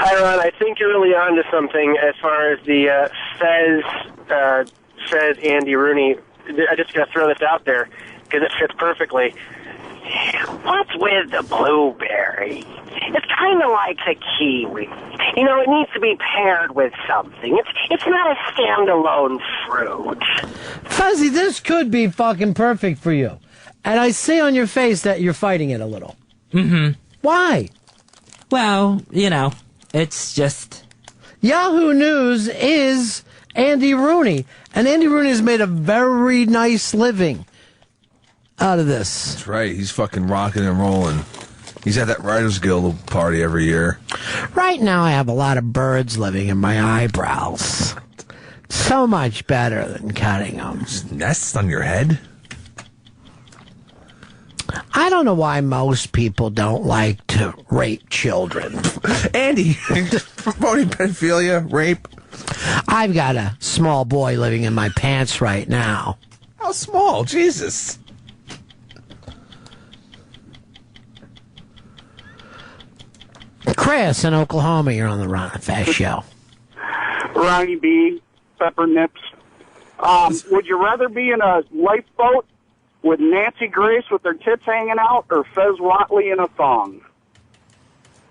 Hi, Ron. I think you're really onto something as far as the Fez Andy Rooney. I just got to throw this out there because it fits perfectly. What's with the blueberry? It's kind of like the kiwi. You know, it needs to be paired with something. It's not a standalone fruit. Fuzzy, this could be fucking perfect for you. And I see on your face that you're fighting it a little. Mm-hmm. Why? Well, you know, it's just... Yahoo News is Andy Rooney. And Andy Rooney has made a very nice living out of this. That's right. He's fucking rocking and rolling. He's at that Writers Guild party every year. Right now I have a lot of birds living in my eyebrows. So much better than cutting them. Nests on your head? I don't know why most people don't like to rape children. Andy, promoting pedophilia, rape. I've got a small boy living in my pants right now. How small? Jesus. Chris in Oklahoma, you're on the Ron&Fez Show. Ronnie B, Pepper Nips. Would you rather be in a lifeboat with Nancy Grace with her tits hanging out or Fez Whatley in a thong?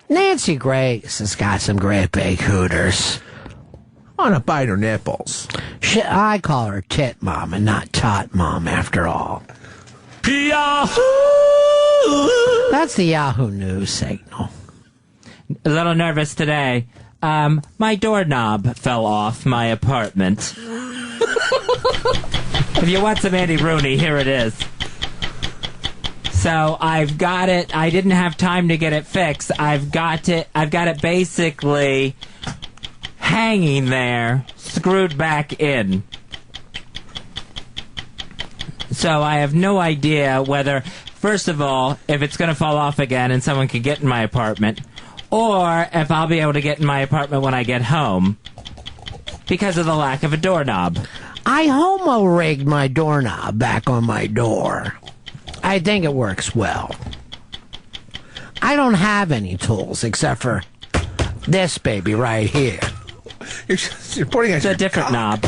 Nancy Grace has got some great big hooters. I want to bite her nipples. I call her tit mom and not tot mom after all. Yahoo! That's the Yahoo News signal. A little nervous today. My doorknob fell off my apartment. If you want some Andy Rooney, here it is. So I've got it. I didn't have time to get it fixed. I've got it basically hanging there, screwed back in. So I have no idea whether, first of all, if it's going to fall off again and someone can get in my apartment, or if I'll be able to get in my apartment when I get home because of the lack of a doorknob. I homo-rigged my doorknob back on my door. I think it works well. I don't have any tools except for this baby right here. You're pointing at It's a different knob.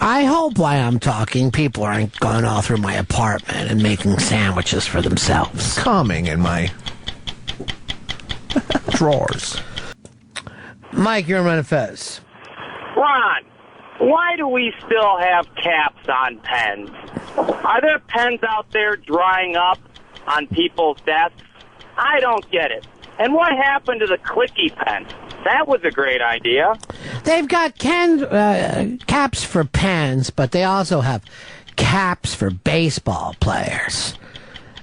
I hope while I'm talking, people aren't going all through my apartment and making sandwiches for themselves. Coming in my drawers. Mike, you're on Ron&Fez. Ron, why do we still have caps on pens? Are there pens out there drying up on people's desks? I don't get it. And what happened to the clicky pen? That was a great idea. They've got caps for pens, but they also have caps for baseball players.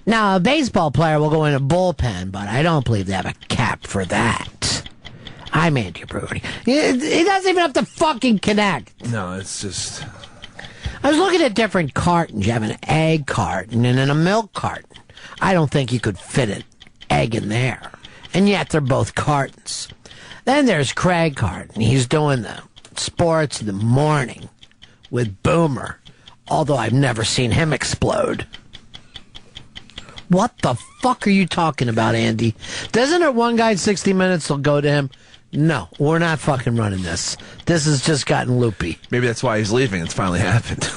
Now, a baseball player will go in a bullpen, but I don't believe they have a cap for that. I'm Andy Rooney. He doesn't even have to fucking connect. No, it's just... I was looking at different cartons. You have an egg carton and then a milk carton. I don't think you could fit an egg in there. And yet they're both cartons. Then there's Craig Carton. He's doing the sports in the morning with Boomer, although I've never seen him explode. What the fuck are you talking about, Andy? Doesn't there one guy in 60 Minutes will go to him? No, we're not fucking running this. This has just gotten loopy. Maybe that's why he's leaving. It's finally happened.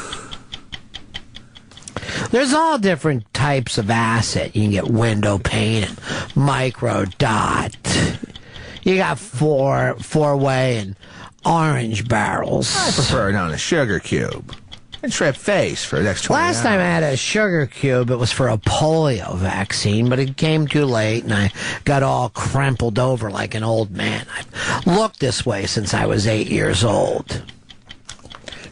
There's all different types of asset. You can get window pane and micro dot. You got four-way and orange barrels. I prefer it on a sugar cube. And shrimp face for the next 20 Last time I had a sugar cube, it was for a polio vaccine, but it came too late, and I got all crumpled over like an old man. I've looked this way since I was 8 years old.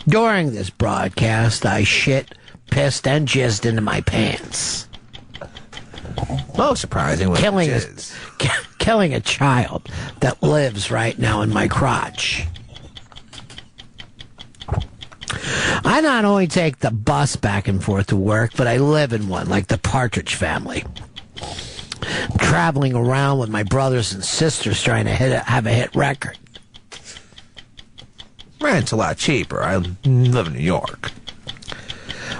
During this broadcast, I shit, pissed, and jizzed into my pants. Most surprising was killing a child that lives right now in my crotch. I not only take the bus back and forth to work, but I live in one, like the Partridge Family. I'm traveling around with my brothers and sisters trying to have a hit record. Rent's a lot cheaper. I live in New York.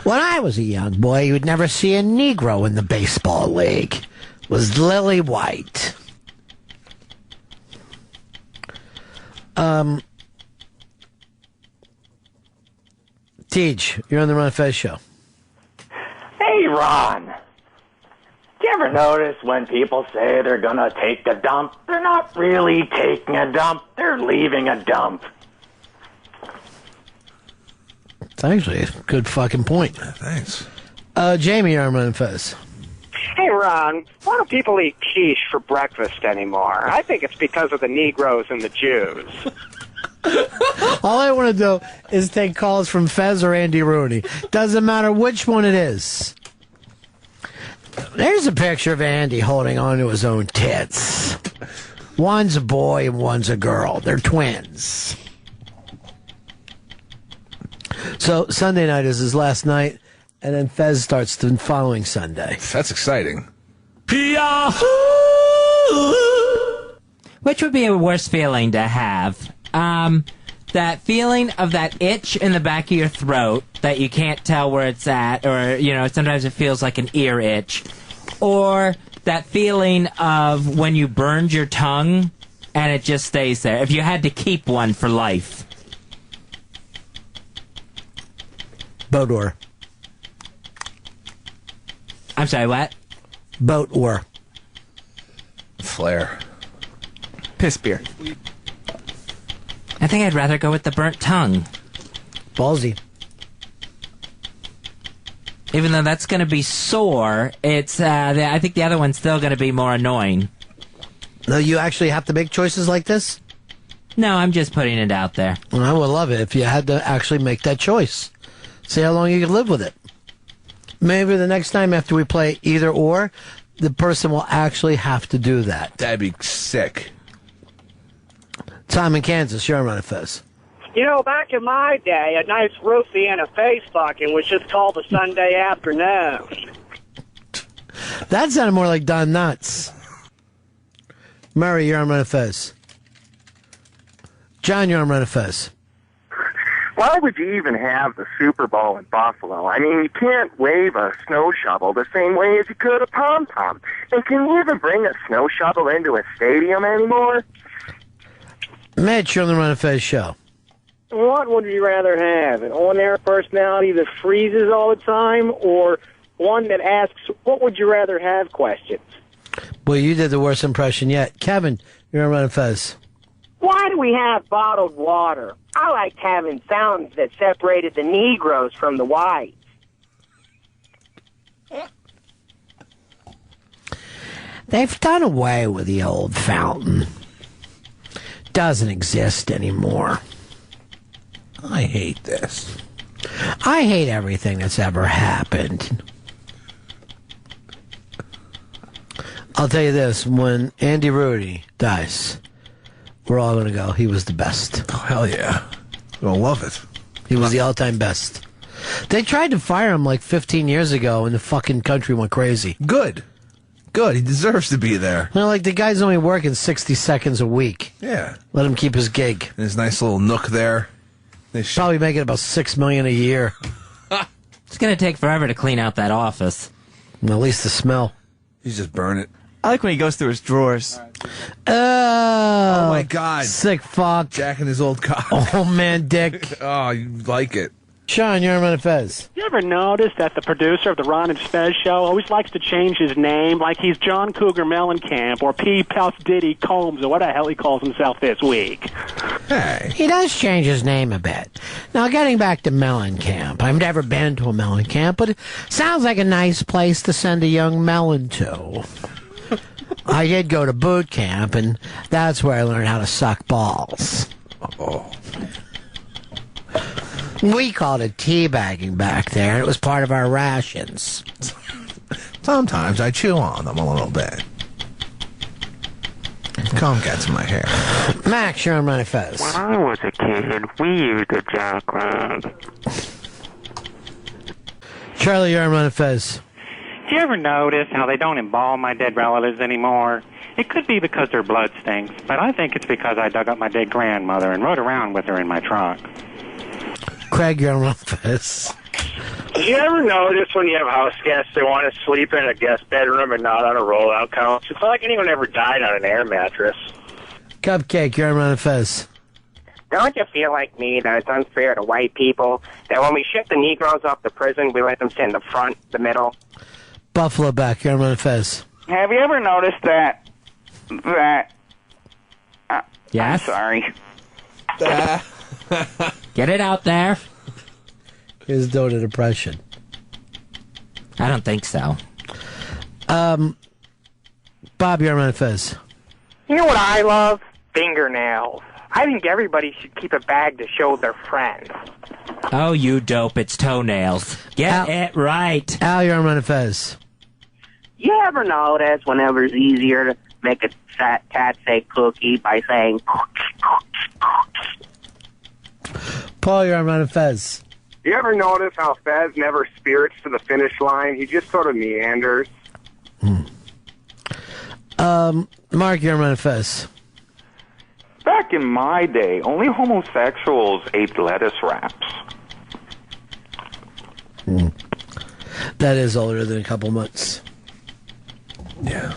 When I was a young boy, you would never see a Negro in the baseball league. It was Lily White. Tej, you're on the Ron&Fez show. Hey, Ron. Do you ever notice when people say they're going to take a dump, they're not really taking a dump, they're leaving a dump? It's actually a good fucking point. Thanks. Jamie, you're on Ron&Fez. Hey, Ron, why don't people eat quiche for breakfast anymore? I think it's because of the Negroes and the Jews. All I want to do is take calls from Fez or Andy Rooney. Doesn't matter which one it is. There's a picture of Andy holding on to his own tits. One's a boy and one's a girl. They're twins. So Sunday night is his last night, and then Fez starts the following Sunday. That's exciting. Which would be a worse feeling to have? That feeling of that itch in the back of your throat that you can't tell where it's at, or, sometimes it feels like an ear itch. Or that feeling of when you burned your tongue and it just stays there. If you had to keep one for life. Boat oar. I'm sorry, what? Boat oar. Flare. Piss beer. I think I'd rather go with the burnt tongue. Ballsy. Even though that's going to be sore, it's. I think the other one's still going to be more annoying. No, you actually have to make choices like this? No, I'm just putting it out there. Well, I would love it if you had to actually make that choice. See how long you could live with it. Maybe the next time after we play either or, the person will actually have to do that. That'd be sick. Tom in Kansas, you're on Ron&Fez. You know, back in my day, a nice roofie and a face fucking was just called a Sunday afternoon. That sounded more like Don Knotts. Murray, you're on Ron&Fez. John, you're on Ron&Fez. Why would you even have the Super Bowl in Buffalo? I mean, you can't wave a snow shovel the same way as you could a pom-pom. And can you even bring a snow shovel into a stadium anymore? Mitch, you're on the Ron&Fez show. What would you rather have? An on-air personality that freezes all the time, or one that asks, what would you rather have questions? Well, you did the worst impression yet. Kevin, you're on Ron&Fez. Why do we have bottled water? I liked having fountains that separated the Negroes from the whites. They've done away with the old fountain. Doesn't exist anymore. I hate this. I hate everything that's ever happened. I'll tell you this, when Andy Rooney dies, we're all going to go, he was the best. Oh, hell yeah. We'll love it. He was the all-time best. They tried to fire him like 15 years ago, and the fucking country went crazy. Good. Good. He deserves to be there. Like, the guy's only working 60 seconds a week. Yeah. Let him keep his gig. And his nice little nook there. Probably making about $6 million a year. It's going to take forever to clean out that office. And at least the smell. You just burn it. I like when he goes through his drawers. Oh, my God. Sick fuck. Jacking his old cock. Oh, man, dick. Oh, you like it. Sean, you're on Ron&Fez. You ever notice that the producer of the Ron&Fez show always likes to change his name, like he's John Cougar Mellencamp or P. Puff Diddy Combs or what the hell he calls himself this week? Hey. He does change his name a bit. Now, getting back to Mellencamp, I've never been to a Mellencamp, but it sounds like a nice place to send a young melon to. I did go to boot camp, and that's where I learned how to suck balls. Oh. We called it teabagging back there, and it was part of our rations. Sometimes I chew on them a little bit. Comb gets in my hair. Max, you're on Ron&Fez. When I was a kid, we used a jackrag. Charlie, you're on Ron&Fez. Do you ever notice how they don't embalm my dead relatives anymore? It could be because their blood stinks, but I think it's because I dug up my dead grandmother and rode around with her in my trunk. Craig, you're on Ron&Fez. Do you ever notice when you have house guests, they want to sleep in a guest bedroom and not on a roll-out couch? It's not like anyone ever died on an air mattress. Cupcake, you're on Ron&Fez. Don't you feel like me that it's unfair to white people that when we ship the Negroes off to prison, we let them sit in the front, the middle? Buffalo back. You're on Ron&Fez. Have you ever noticed that Yes? I'm sorry. Get it out there. He's doing an impression. I don't think so. Bob, you're on Ron&Fez. You know what I love? Fingernails. I think everybody should keep a bag to show their friends. Oh, you dope. It's toenails. Get it right. Al, you're on Ron&Fez. You ever notice whenever it's easier to make a fat cat say cookie by saying Paul, you're on Ron&Fez. You ever notice how Fez never spirits to the finish line? He just sort of meanders. Mark, you're on Ron&Fez. Back in my day, only homosexuals ate lettuce wraps. That is older than a couple months. Yeah.